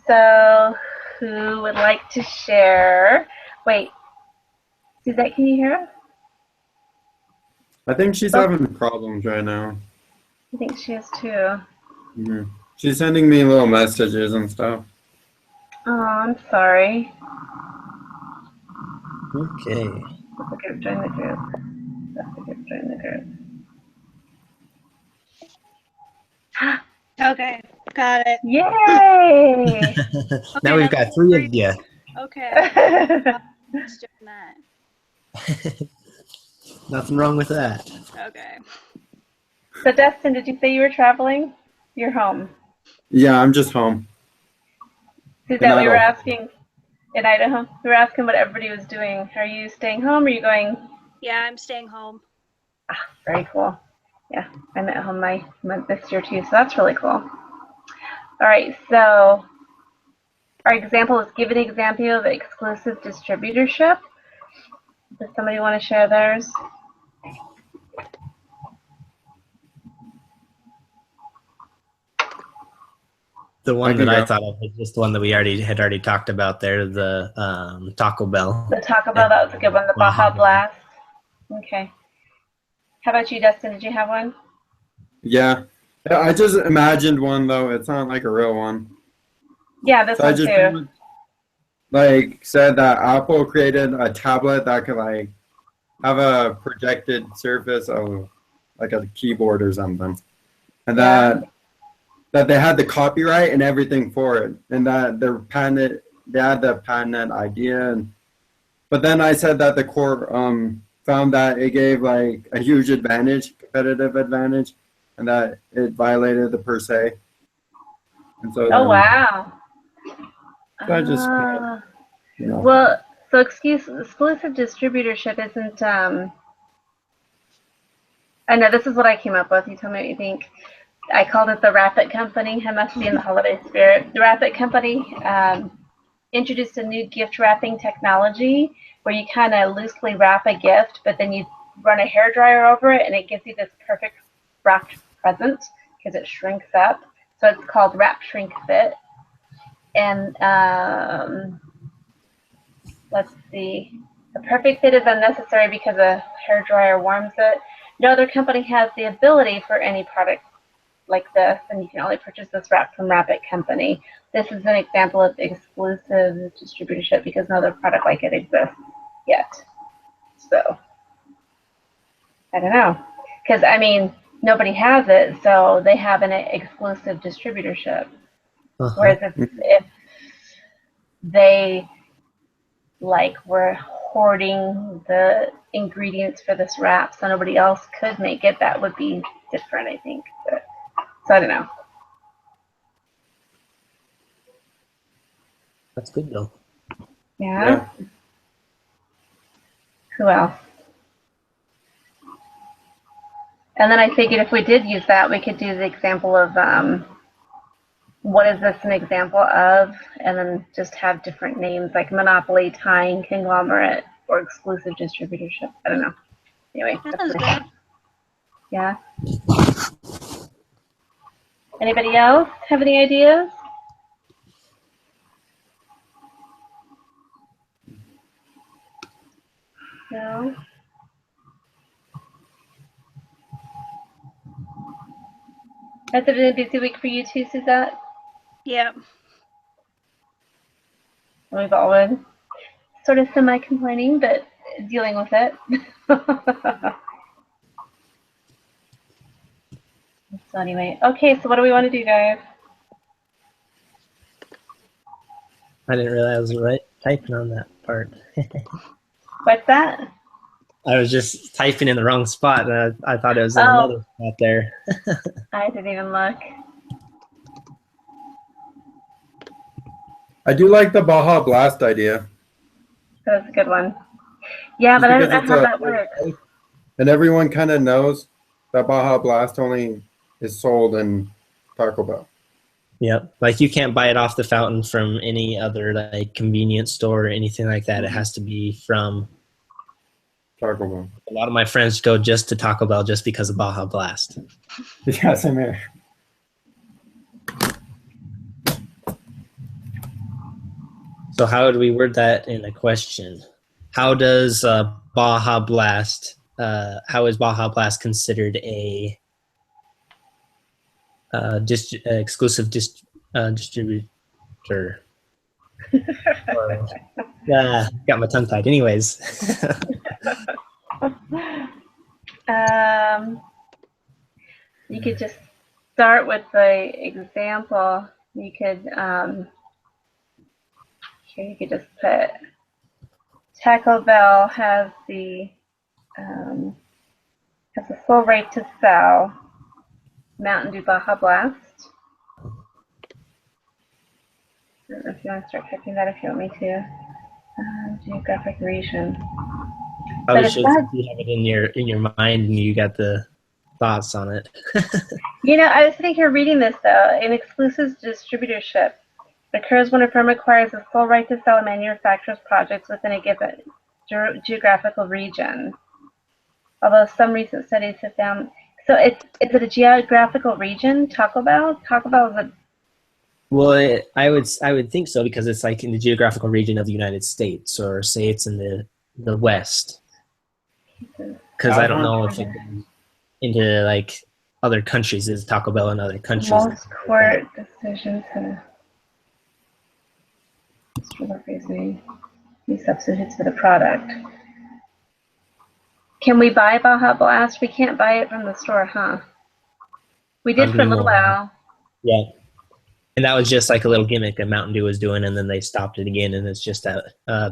So, who would like to share? Wait, Suzette, can you hear us? I think she's Oh, having problems right now. I think she is too. Mhm. She's sending me little messages and stuff. Oh, I'm sorry. Okay. That's the group. Join the group. That's the group. Join the group. Okay, got it. Yay! Now Okay, we've now got three of you. okay. Just doing that. Nothing wrong with that. Okay. So, Dustin, did you say you were traveling? You're home. Yeah, I'm just home in Suzette, we were Idaho. asking in Idaho. We were asking what everybody was doing. Are you staying home? Or are you going? Yeah, I'm staying home. Ah, very cool. Yeah, I'm at home my this year too, so that's really cool. All right, so our example is give an example of exclusive distributorship. Does somebody want to share theirs? The I one can that I go. thought of was just the one that we already talked about there, the Taco Bell. The Taco Bell, And that was a good one. The Baja Baja Blast. Blast. Okay. How about you, Dustin? Did you have one? Yeah. Yeah, I just imagined one though. It's not like a real one. Yeah, this So I one just too. like said that Apple created a tablet that could like have a projected surface of like a keyboard or something, and Yeah. that they had the copyright and everything for it, and that they had the patent idea, and but then I said that the court found that it gave like a huge advantage, competitive advantage, and that it violated the per se, and so Oh then wow. so I just Ah. you know Well, so exclusive distributorship isn't. I know this is what I came up with. You tell me what you think. I called it the Wrap It Company. I must be in the holiday spirit. The Wrap It Company introduced a new gift wrapping technology where you kind of loosely wrap a gift, but then you run a hair dryer over it, and it gives you this perfect wrapped present because it shrinks up. So it's called Wrap Shrink Fit. And let's see. The perfect fit is unnecessary because a hair dryer warms it. No other company has the ability for any product like this, and you can only purchase this wrap from Wrap It Company. This is an example of exclusive distributorship because no other product like it exists yet. So, I don't know. Because, I mean, nobody has it, so they have an exclusive distributorship. Uh-huh. Whereas if they like were hoarding the ingredients for this wrap so nobody else could make it, that would be different, I think. But, so I don't know. That's good though. Yeah. Who else? And then I figured if we did use that, we could do the example of what is this an example of, and then just have different names like monopoly, tying, conglomerate, or exclusive distributorship. I don't know. Anyway, That that's sounds my good. yeah. Anybody else have any ideas? No. Has it been a busy week for you too, Suzette? Yeah. We've all been sort of semi-complaining, but dealing with it. So anyway, okay, so what do we want to do, guys? I didn't realize I was right typing on that part. What's that? I was just typing in the wrong spot, and I thought it was in Oh, another spot there. I didn't even look. I do like the Baja Blast idea. That was a good one. Yeah, Just but I don't because know it's how a that works. and everyone kind of knows that Baja Blast only is sold in Taco Bell. Yep. Like you can't buy it off the fountain from any other like convenience store or anything like that. It has to be from Taco Bell. a lot of my friends go just to Taco Bell just because of Baja Blast. Yeah, same here. So how would we word that in a question? How does Baja Blast? How is Baja Blast considered a exclusive distributor? Or, got my tongue tied. Anyways, You could just start with the example. You could here you could just put Taco Bell has the full right to sell Mountain Dew Baja Blast. I don't know if you want to start typing that if you want me to. Geographic region. I But was it's sure not, you have it in your mind and you got the thoughts on it. I was sitting here reading this though. An exclusive distributorship occurs when a firm acquires the sole right to sell a manufacturer's products within a given geographical region. Although some recent studies have found, so is it a geographical region? Taco Bell? Taco Bell is a. Well, I would think so because it's like in the geographical region of the United States, or say it's in the West. Because I don't know if it goes into like other countries. Is Taco Bell in other countries? Most court decisions have these substitutes for the product. Can we buy Baja Blast? We can't buy it from the store, huh? We did for a little while. Yeah. And that was just like a little gimmick that Mountain Dew was doing, and then they stopped it again, and it's just at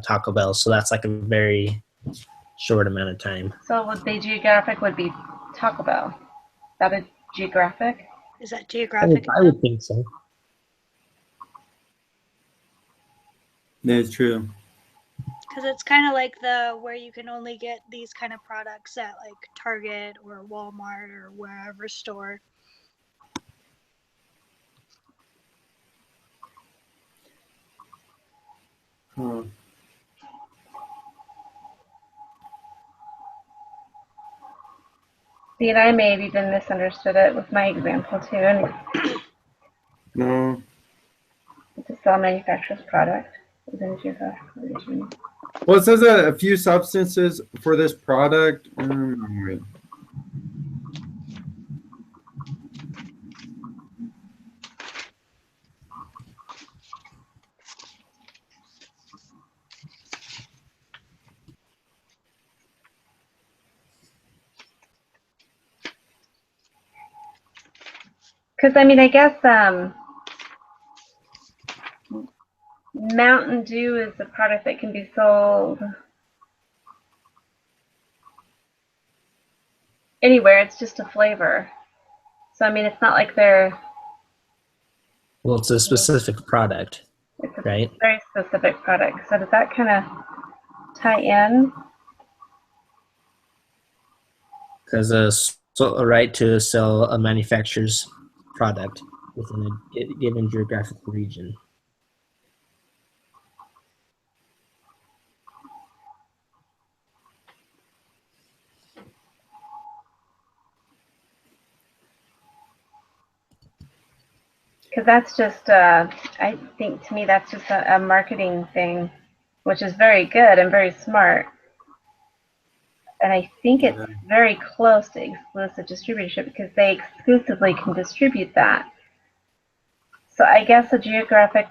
Taco Bell. So that's like a very short amount of time. So the geographic would be Taco Bell. Is that a geographic? Is that geographic? I would think so. That's true. Because it's kind of like where you can only get these kind of products at like Target or Walmart or wherever store. Huh. See, and I may have even misunderstood it with my example too. And No. to sell manufacturer's product within a geographical region. Well, it says a few substances for this product. Wait. Because I guess Mountain Dew is a product that can be sold anywhere. It's just a flavor. So it's not like they're. Well, it's a specific product, It's a right? very specific product. So does that kind of tie in? Because a right to sell a manufacturer's product within a given geographical region. Because that's just, I think to me that's just a marketing thing, which is very good and very smart. And I think it's very close to exclusive distributorship because they exclusively can distribute that. So I guess a geographic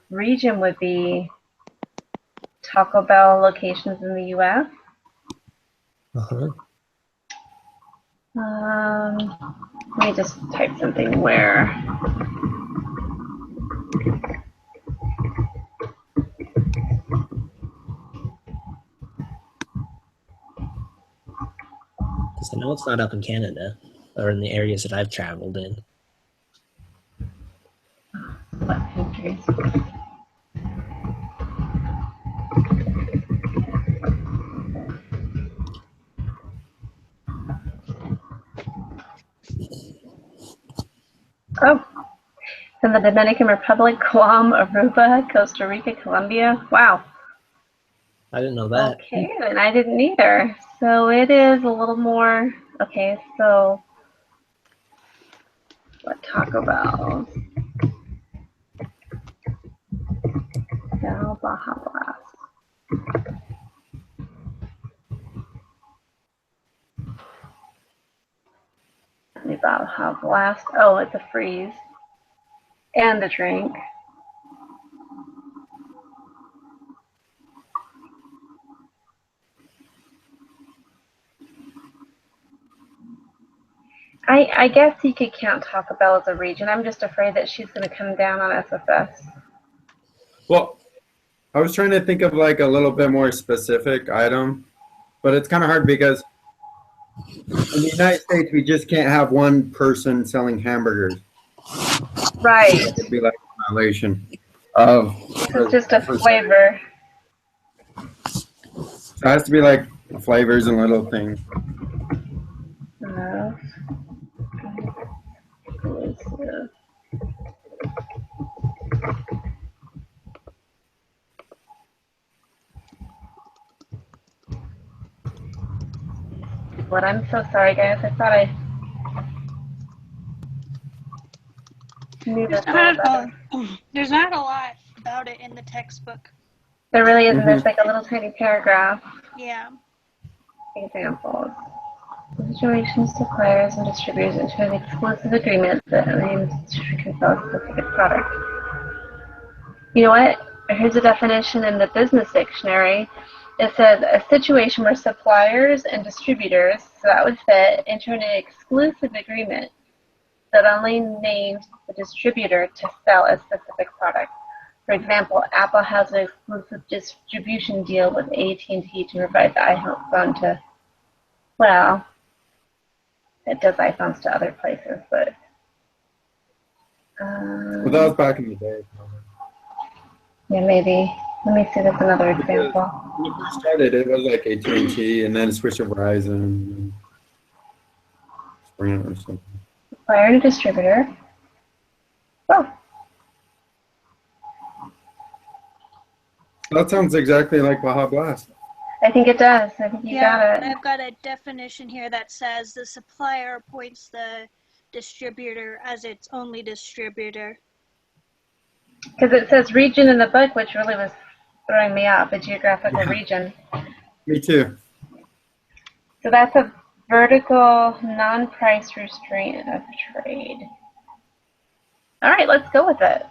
region would be Taco Bell locations in the U.S. Uh-huh. Let me just type something where. Because I know it's not up in Canada or in the areas that I've traveled in. What countries? Oh, it's in the Dominican Republic, Guam, Aruba, Costa Rica, Colombia. Wow. I didn't know that. Okay, and I didn't either. So it is a little more. Okay, so what Taco Bell? Baja Blast. The Baja Blast. Oh, it's a freeze. And a drink. I guess you could count Taco Bell as a region. I'm just afraid that she's going to come down on SFS. Well, I was trying to think of like a little bit more specific item, but it's kind of hard because in the United States we just can't have one person selling hamburgers. Right. It'd be like a violation of. This is just a flavor. So it has to be like flavors and little things. No. Exclusive. What? I'm so sorry, guys. I thought I knew this. There's not a lot about it in the textbook. There really isn't. There's like a little tiny paragraph. Yeah. Examples. Situations, suppliers, and distributors into an exclusive agreement that aims to sell a specific product. You know what? Here's a definition in the business dictionary. It says a situation where suppliers and distributors, so that would fit, enter an exclusive agreement that only names the distributor to sell a specific product. For example, Apple has an exclusive distribution deal with AT&T to provide the iPhone to, well, it does iPhones to other places, but. Well, that was back in the day. Yeah, maybe. Let me see. That's another example. When it first started, it was like AT&T, and then it switched to Verizon, and Sprint or something. Supplier and distributor. Oh, That sounds exactly like Baja Blast. I think it does. I think you got it. I've got a definition here that says the supplier appoints the distributor as its only distributor. Because it says region in the book, which really was throwing me off, a geographical region. Me too. So that's a vertical non-price restraint of trade. All right, let's go with it.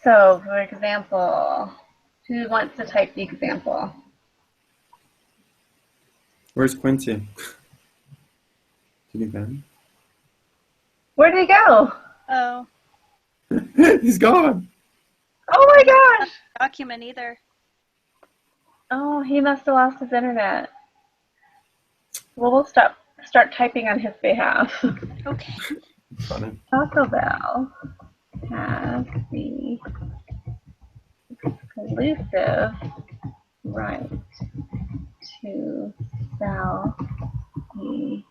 So, for example, who wants to type the example? Where's Quincy? Did he ban? Where did he go? Oh, He's gone. Oh my gosh! document either. Oh, he must have lost his internet. Well, we'll start typing on his behalf. Okay. Funny. Taco Bell has the exclusive right to sell the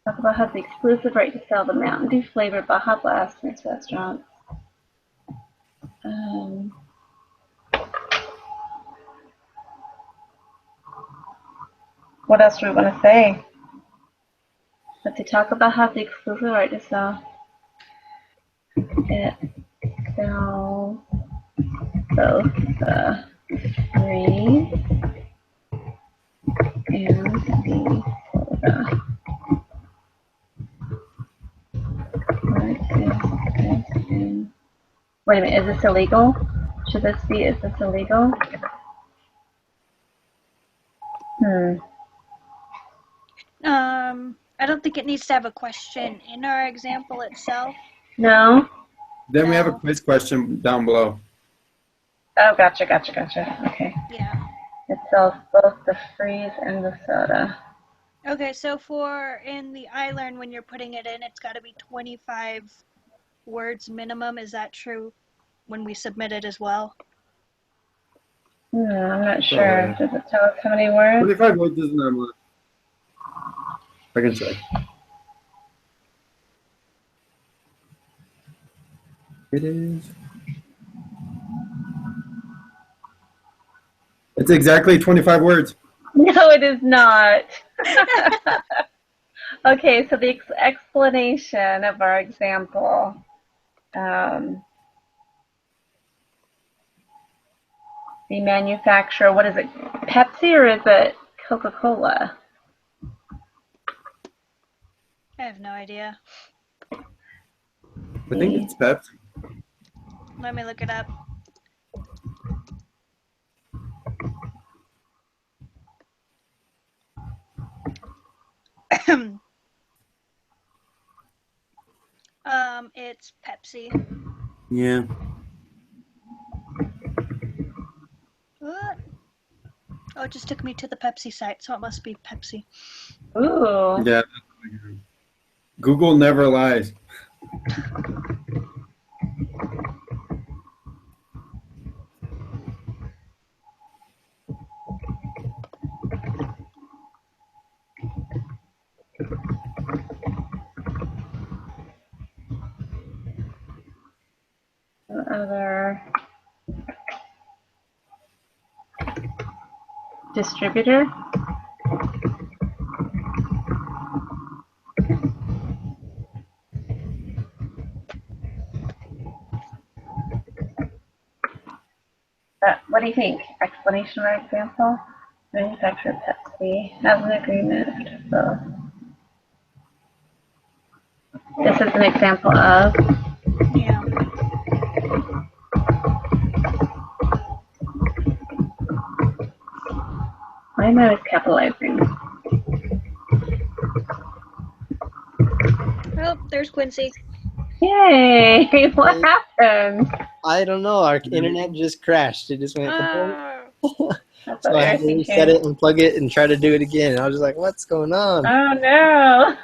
Taco Bell has the exclusive right to sell the Mountain Dew flavored Baja Blast in its restaurant. What else do we want to say? Let's see, Taco Bell has the exclusive right to sell it. Sells both the free and the soda. Wait a minute, is this illegal? Should this be, is this illegal? I don't think it needs to have a question in our example itself. No? Then we have a No. quiz question down below. Oh, gotcha. Okay. Yeah. It sells both the freeze and the soda. Okay, so for in the iLearn, when you're putting it in, it's got to be 25 words minimum. Is that true when we submit it as well? I'm not sure. Does it tell us how many words? 25 words isn't that much. I can check. It is. It's exactly 25 words. No, it is not. Okay, so the explanation of our example. The manufacturer, what is it, Pepsi or is it Coca-Cola? I have no idea. I think it's Pepsi. Let me look it up. It's Pepsi. Yeah. What? Oh, it just took me to the Pepsi site, so it must be Pepsi. Ooh. Yeah. Google never lies. Other distributor. What do you think? Explanation or example? Manufacturer Pepsi has an agreement. So this is an example of. Yeah. Why am I always capitalizing? Oh, there's Quincy. Yay! What happened? I don't know. Our internet just crashed. It just went. That's So what I you're had to thinking. reset it, unplug it, and try to do it again. I was just like, "What's going on?" Oh no!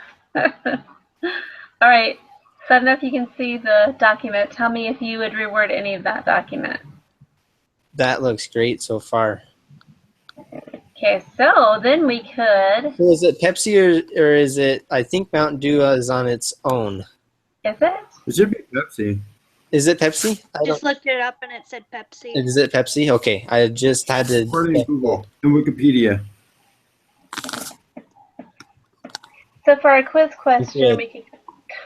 All right. So I don't know if you can see the document. Tell me if you would reword any of that document. That looks great so far. Okay, so then we could. So is it Pepsi or is it? I think Mountain Dew is on its own. Is it? It should be Pepsi. Is it Pepsi? Just looked it up and it said Pepsi. Is it Pepsi? Okay, I just had to. According to Google and Wikipedia. So for our quiz question, Good. we could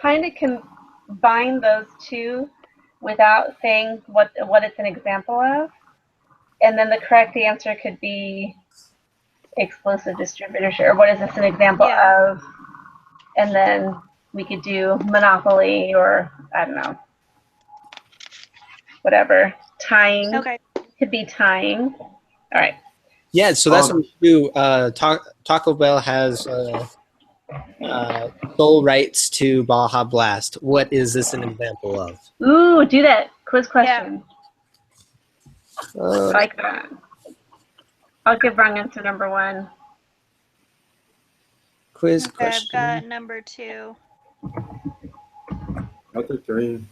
kind of combine those two without saying what it's an example of, and then the correct answer could be exclusive distributorship, or what is this an example of, and then we could do monopoly or I don't know, whatever. Tying. Okay. Could be tying. All right. Yeah, so that's what we do. Taco Bell has sole rights to Baja Blast. What is this an example of? Ooh, do that quiz question. I Uh, like that. I'll give wrong answer number one. quiz Okay, question. I've got number 2. Other three.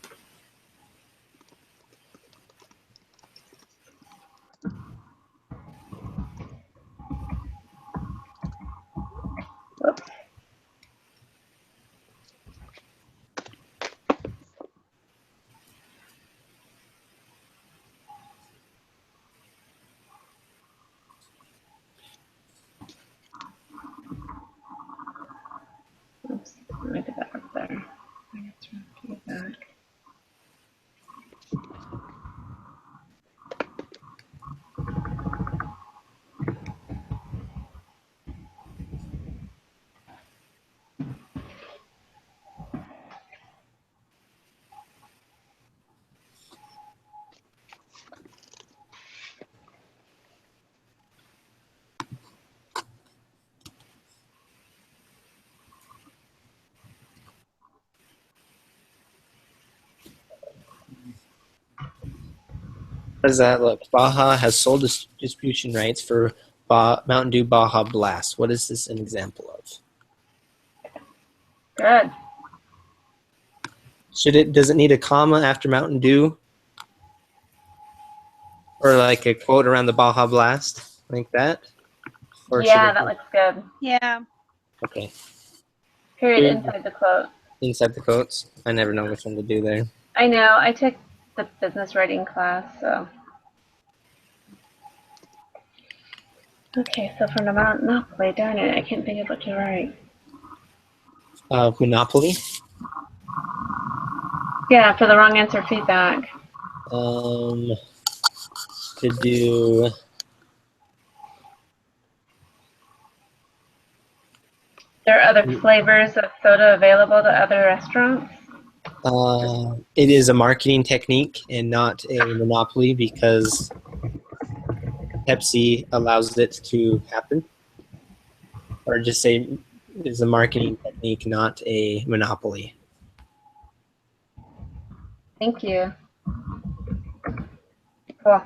Whoops. Oops. Let me get that up there. I guess we'll do that. How does that look? Baja has sole distribution rights for Mountain Dew Baja Blast. What is this an example of? Good. Does it need a comma after Mountain Dew? Or like a quote around the Baja Blast, like that? Or Yeah, should that it looks good. Yeah. okay. Period Period. inside the quote. Inside the quotes? I never know which one to do there. I know. I took the business writing class, so. Okay, so for Monopoly, darn it, I can't think of what to write. Monopoly. Yeah, for the wrong answer feedback. To do There are other flavors of soda available to other restaurants. it is a marketing technique and not a monopoly because Pepsi allows it to happen. Or just say it is a marketing technique, not a monopoly. Thank you. Cool.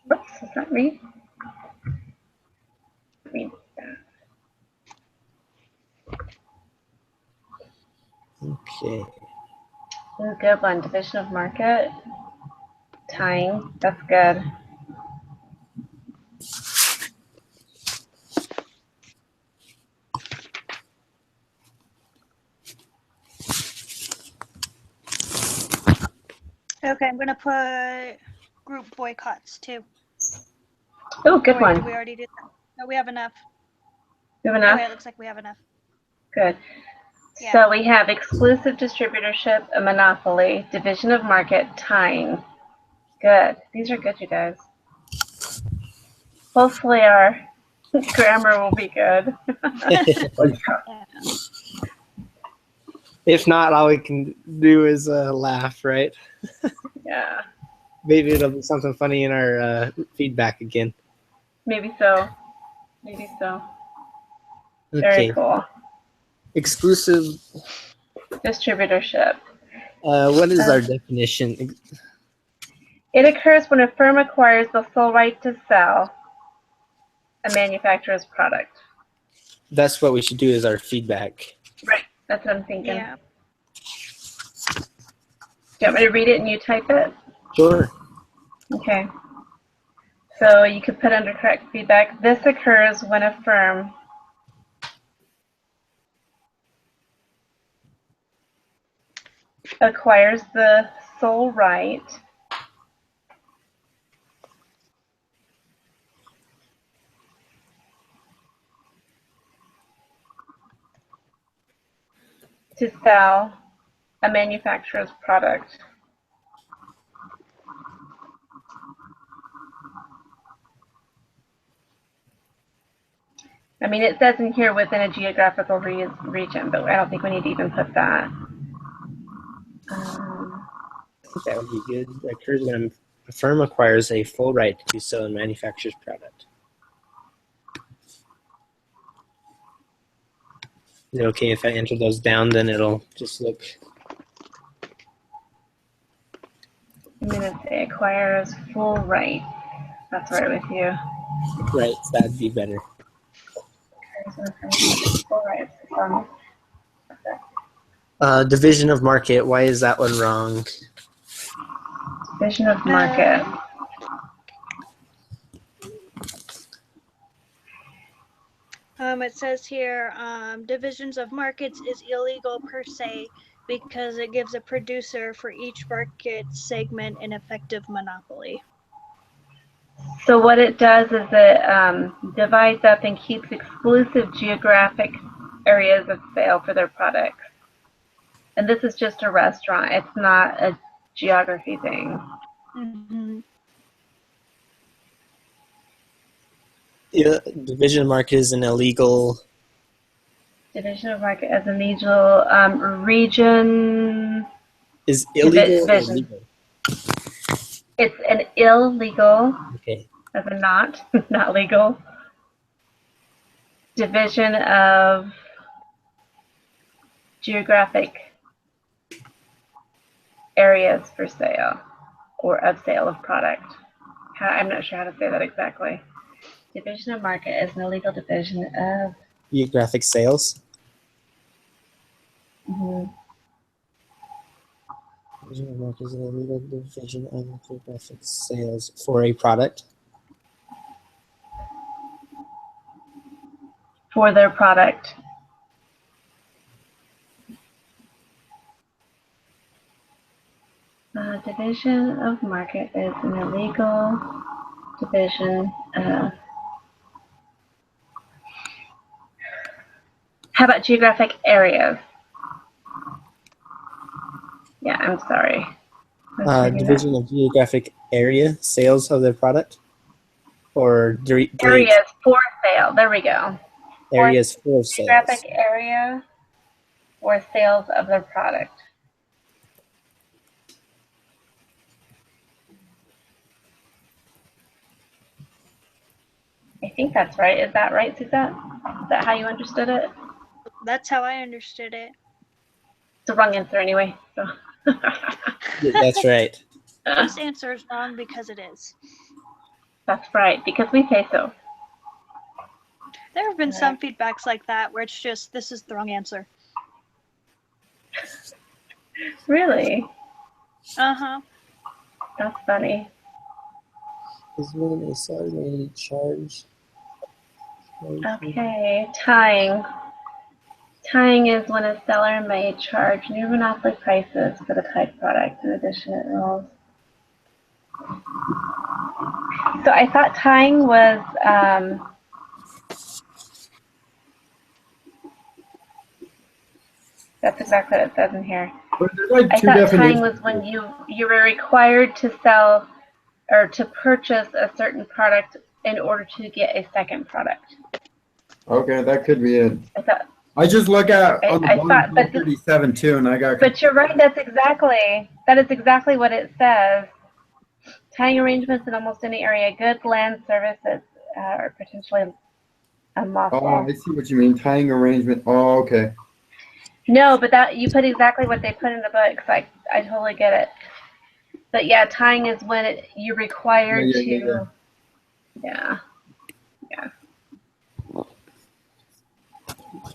Whoops, is that me? Read that. Okay. Ooh, good one. Division of market. Tying. That's good. Okay, I'm gonna put group boycotts too. Oh, good Wait, one. did we already do that? No, we have enough. You have Oh, enough? yeah, it looks like we have enough. Good. Yeah. So we have exclusive distributorship, a monopoly, division of market, tying. Good. These are good, you guys. Hopefully our grammar will be good. Yeah. If not, all we can do is laugh, right? Yeah, Maybe it'll be something funny in our feedback again. maybe so. Maybe so. Very Okay. cool. Exclusive. Distributorship. What is our definition? It occurs when a firm acquires the sole right to sell a manufacturer's product. That's what we should do as our feedback. Right. That's what I'm thinking. Yeah. Do you want me to read it and you type it? Sure. Okay. So you could put under correct feedback, this occurs when a firm acquires the sole right to sell a manufacturer's product. I mean, it says in here within a geographical region, but I don't think we need to even put that. I think that would be good. It occurs when a firm acquires a full right to sell a manufacturer's product. Is it okay if I enter those down? Then it'll just look. I'm going to say acquires full right. That's right with you. Right, that'd be better. Full right. Division of market. Why is that one wrong? Division of market. It says here, divisions of markets is illegal per se because it gives a producer for each market segment an effective monopoly. So what it does is it divides up and keeps exclusive geographic areas of sale for their products. And this is just a restaurant. It's not a geography thing. Mm-hmm. Yeah, division of market is an illegal. Division of market as an illegal region. Is illegal or Division. legal? It's an illegal, Okay. as a not legal, division of geographic areas for sale or of sale of product. I'm not sure how to say that exactly. Division of market is an illegal division of Geographic sales. Division of markets is a legal division of geographic sales for a product. For their product. Division of market is an illegal division. How about geographic areas? Yeah, I'm sorry. Division of geographic area, sales of their product, or Areas for sale. There we go. areas for sales. Geographic area or sales of their product. I think that's right. Is that right, Suzette? Is that how you understood it? That's how I understood it. It's the wrong answer anyway. So. That's right. This answer is wrong because it is. That's right, because we say so. There have been some feedbacks like that where it's just, this is the wrong answer. Really? Uh-huh. That's funny. Is when a seller may charge. Okay, tying. Tying is when a seller may charge new monopoly prices for the type product. In addition, it rolls. So I thought tying was that's exactly what it says in here. But there's like I two thought tying definitions. was when you were required to sell or to purchase a certain product in order to get a second product. Okay, that could be it. I thought, I just look at on the I bottom thought, but 37 too, and I got. but you're right. That is exactly what it says. Tying arrangements in almost any area, goods, land, services, or potentially unlawful. Oh, I see what you mean. Tying arrangement. Oh, okay. No, but that you put exactly what they put in the book. So I totally get it. But yeah, tying is when you're required to. Yeah.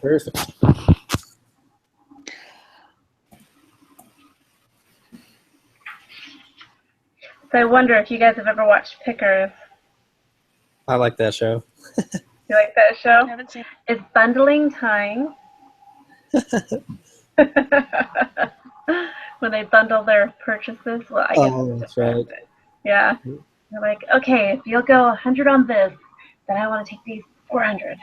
Perfect. So I wonder if you guys have ever watched Pickers. I like that show. You like that show? I haven't seen It's bundling tying. When they bundle their purchases. Well, I guess it's That's different. right. Yeah. They're like, okay, if you'll go 100 on this, then I want to take these 400.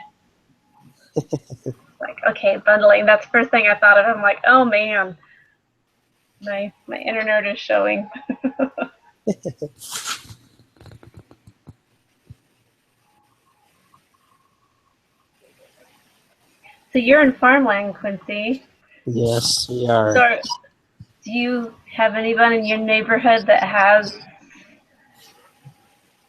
Like, okay, bundling. That's the first thing I thought of. I'm like, oh man, my inner nerd is showing. So you're in farmland, Quincy. Yes, we are. So do you have anyone in your neighborhood that has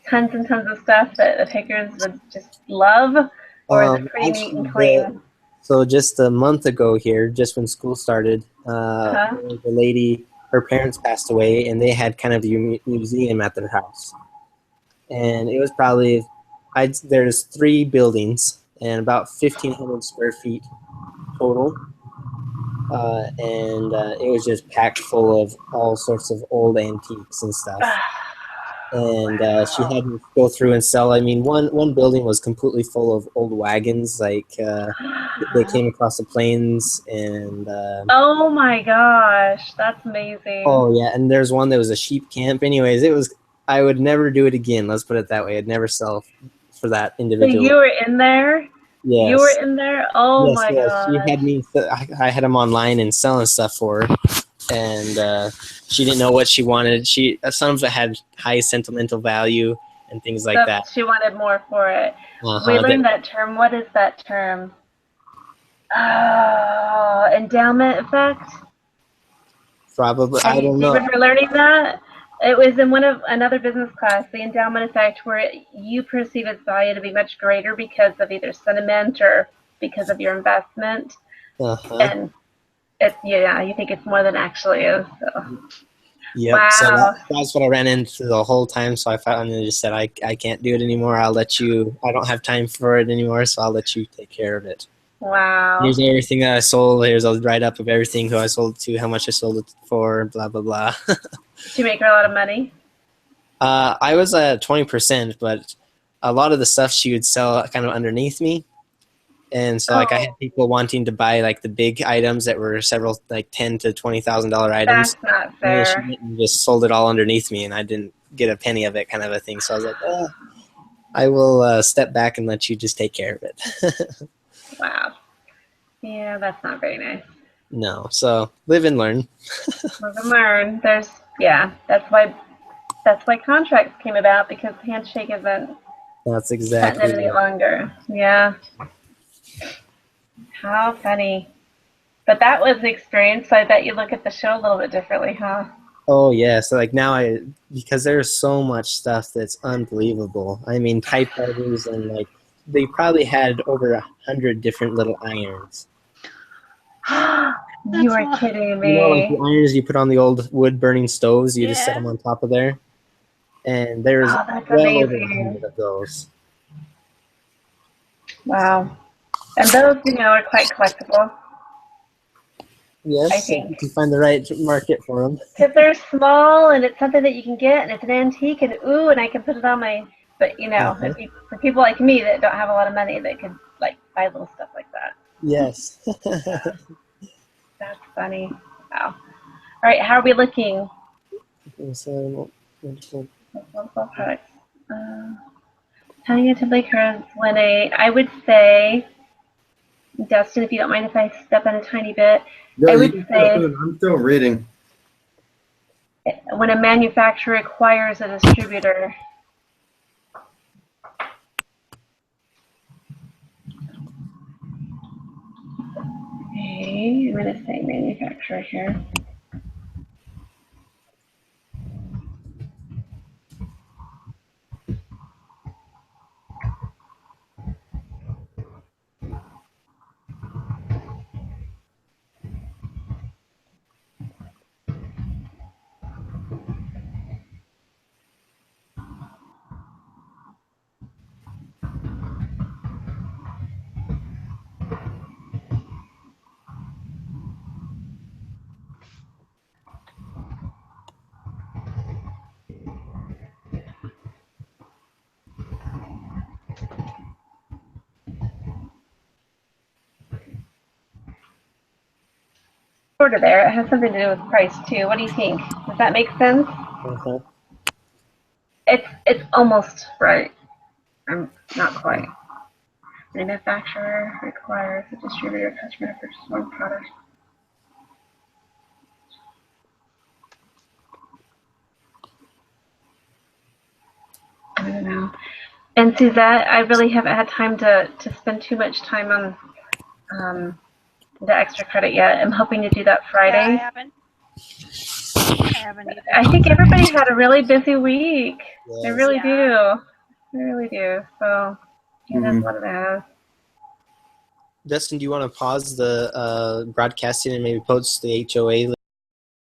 tons and tons of stuff that the Pickers would just love? Or is it pretty neat and clean? So just a month ago here, just when school started, the lady, her parents passed away, and they had kind of a museum at their house. And it was probably, there's 3 buildings and about 1,500 square feet total. And it was just packed full of all sorts of old antiques and stuff. And she had me go through and sell. I mean, one building was completely full of old wagons, like they came across the plains, and oh my gosh, that's amazing. oh yeah, and there's one that was a sheep camp. Anyways, it was. I would never do it again. Let's put it that way. I'd never sell for that So individual. you were in there? Yes. You were in there? Oh my She god. had me. I had them online and selling stuff for her, and she didn't know what she wanted. Some of it had high sentimental value and things like that. She wanted more for it. Uh-huh, We learned that term. What is that term? Oh, endowment effect? Probably, I don't Do you know. remember learning that? It was in another business class, the endowment effect, where you perceive its value to be much greater because of either sentiment or because of your investment. Uh-huh. And you think it's more than it actually is. So. Yep. Wow. So that's what I ran into the whole time. So I finally just said, I can't do it anymore. I'll let you. I don't have time for it anymore, so I'll let you take care of it. Wow. Here's everything that I sold. Here's a write-up of everything, who I sold it to, how much I sold it for, blah, blah, blah. Did you make her a lot of money? I was at 20%, but a lot of the stuff she would sell kind of underneath me. And so, like, I had people wanting to buy, like, the big items that were several, like, $10,000 to $20,000 items. That's not And then fair. she went and just sold it all underneath me, and I didn't get a penny of it, kind of a thing. So I was like, I will step back and let you just take care of it. Wow. Yeah, that's not very nice. No. So live and learn. Live and learn. That's why contracts came about, because handshake isn't That's cutting exactly it any it. longer. Yeah. How funny. But that was the experience, so I bet you look at the show a little bit differently, huh? Oh yeah, so like now because there's so much stuff that's unbelievable. I mean, typewriters, and like they probably had over 100 different little irons. You are kidding You know, like the me. irons you put on the old wood burning stoves, you just set Yeah. them on top of there, and there's Oh, that's well over amazing. 100 of those. Wow. And those, are quite collectible, Yes, I if you think. can find the right market for them. Because they're small and it's something that you can get and it's an antique and and I can put it on my, but Uh-huh. for people like me that don't have a lot of money, that could like buy little stuff like that. Yes. That's funny. Wow. All right, how are we looking? So, wonderful. Wonderful products. Telling you to Blake hers when I would say, Dustin, if you don't mind if I step in a tiny bit, No, I you would can say step in. I'm still reading. when a manufacturer acquires a distributor, okay, I'm going to say manufacturer here. Sort of there. It has something to do with price too. What do you think? Does that make sense? Uh-huh. It's almost right. Not quite. Manufacturer requires a distributor customer to purchase one product. I don't know. And Suzette, I really haven't had time to spend too much time on the extra credit yet. I'm hoping to do that Yeah, I Friday. haven't. I haven't either. I think everybody had a really busy week. They Yes. really Yeah. do. They really do. So it is what it is. Dustin, do you want to pause the broadcasting and maybe post the HOA